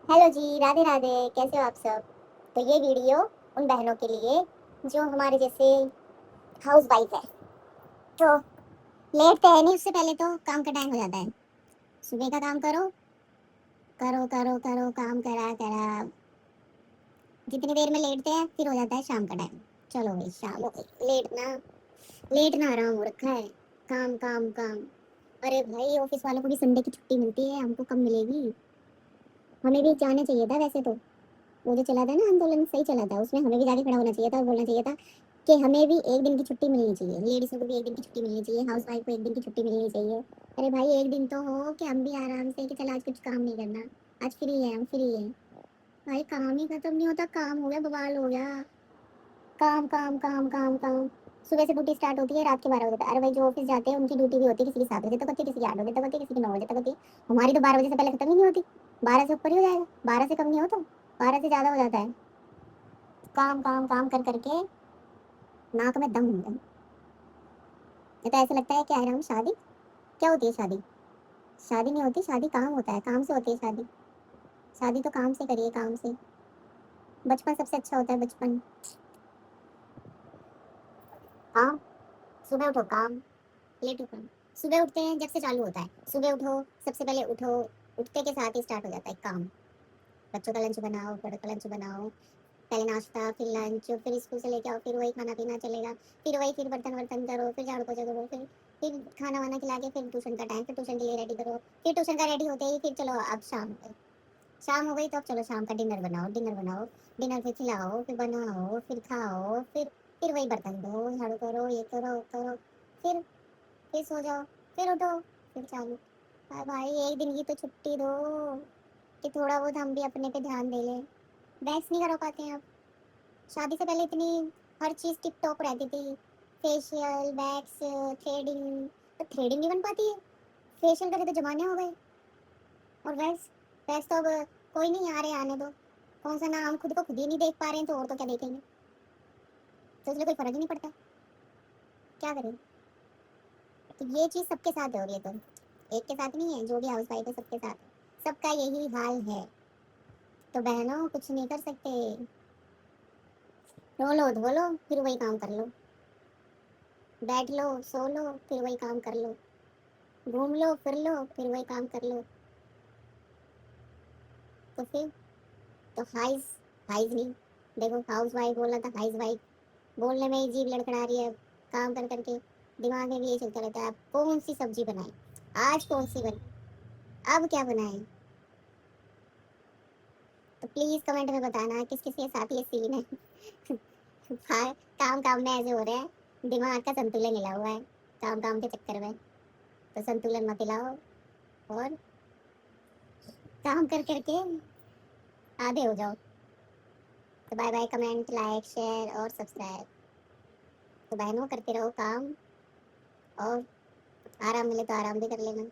Hello जी, राधे राधे। कैसे हो आप सब? तो ये वीडियो उन बहनों के लिए जो हमारे जैसे हाउस वाइफ है। तो लेटते हैं नहीं, उससे पहले तो काम का टाइम हो जाता है। सुबह का काम करो करो करो करो, काम करा करा जितनी देर में लेटते हैं फिर हो जाता है शाम का टाइम। चलो भाई, शाम हो गई। लेटना आराम हो रखा है। काम काम काम। अरे भाई, ऑफिस वालों को भी संडे की छुट्टी मिलती है, हमको कब मिलेगी? हमें भी जाना चाहिए था वैसे तो। वो जो चला था ना आंदोलन, सही चला था, उसमें हमें भी जाके खड़ा होना चाहिए था और बोलना चाहिए था कि हमें भी एक दिन की छुट्टी मिलनी चाहिए, लेडीज़ों को भी एक दिन की छुट्टी मिलनी चाहिए, हाउस वाइफ को एक दिन की छुट्टी मिलनी चाहिए। अरे भाई, एक दिन तो हो कि हम भी आराम से कि चल आज कुछ काम नहीं करना, आज फ्री है, हम फ्री है। भाई काम ही खत्म नहीं होता, काम हो गया बवाल हो गया। काम काम काम काम काम। सुबह से ड्यूटी स्टार्ट होती है रात के 12 बजे तक। अरे भाई, जो ऑफिस जाते हैं उनकी ड्यूटी भी होती है, किसी की 7 बजे तक होती है, किसी की 8 बजे तक होती है, किसी की 9 बजे तक होती है। हमारी तो 12 बजे से पहले खत्म ही नहीं होती। 12 से ऊपर ही हो जाएगा, 12 से कम नहीं होता, 12 से ज़्यादा हो जाता है। काम काम काम कर करके नाक में दम हो गया। ये तो ऐसा लगता है कि आराम शादी क्या होती है? शादी शादी नहीं होती, शादी काम होता है, काम से होती है शादी। शादी तो काम से करिए, काम से। बचपन सबसे अच्छा होता है, बचपन। काम, सुबह उठो काम, लेट उठो। सुबह उठते हैं जब से चालू होता है, सुबह उठो, सबसे पहले उठो, उठते के साथ ही स्टार्ट हो जाता है काम। बच्चों का लंच बनाओ, बड़ों का लंच बनाओ, पहले नाश्ता, फिर लंच, फिर स्कूल से लेके आओ, फिर वही खाना पीना चलेगा, फिर वही, फिर बर्तन वर्तन करो, फिर झाड़ू पोछा करो, फिर खाना वाना खिला के फिर ट्यूशन का टाइम, फिर ट्यूशन के लिए रेडी करो, फिर ट्यूशन का रेडी होते ही फिर चलो अब शाम हो गई। शाम हो गई तो अब चलो शाम का डिनर बनाओ, डिनर बनाओ, डिनर फिर खिलाओ, फिर बनाओ, फिर खाओ, फिर वही बर्तन धो, झाड़ू करो, ये करो वो करो, फिर फिर सो जाओ, फिर उठो, फिर चालू। भाई, एक दिन की तो छुट्टी दो कि थोड़ा बहुत हम भी अपने पे ध्यान दे लें। वैक्स नहीं करा पाते हैं अब। शादी से पहले इतनी हर चीज़ टिप टॉप रहती थी। Facial, wax, threading. तो थ्रेडिंग नहीं बन पाती है, फेशियल करे तो जमाने हो गए। और वैक्स, वैक्स तो अब कोई नहीं आ रहे, आने दो। कौन सा ना, हम खुद को खुद ही नहीं देख पा रहे हैं तो और तो क्या देखेंगे? तो इसलिए कोई फर्क ही नहीं पड़ता, क्या करें? तो ये चीज़ सबके साथ हो रही है, तो एक के साथ नहीं है, जो भी हाउस वाइफ है सबके साथ है। सबका यही हाल है। तो बहनों, कुछ नहीं कर सकते। रो लो धो लो, फिर वही काम कर लो। बैठ लो, सो लो, फिर वही काम कर लो। घूम लो फिर लो, फिर वही काम कर लो। तो फिर तो हाइज हाइज नहीं, देखो हाउस वाइफ बोला था, हाइज वाइफ बोलने में ही जीभ लड़खड़ा रही है। काम कर करके दिमाग में भी यही चलता रहता है, अब कौन सी सब्जी बनाए, आज कौन सी बनाए, अब क्या बनाए? तो प्लीज कमेंट में बताना किस किस के साथ ये सीन है। हाँ, काम काम में ऐसे हो रहे हैं, दिमाग का संतुलन हिला हुआ है काम काम के चक्कर में। तो संतुलन मत हिलाओ और काम कर करके आधे हो जाओ। तो bye bye, comment, like, share और सब्सक्राइब। तो बहनों, करते रहो काम, और आराम मिले तो आराम भी कर लेना।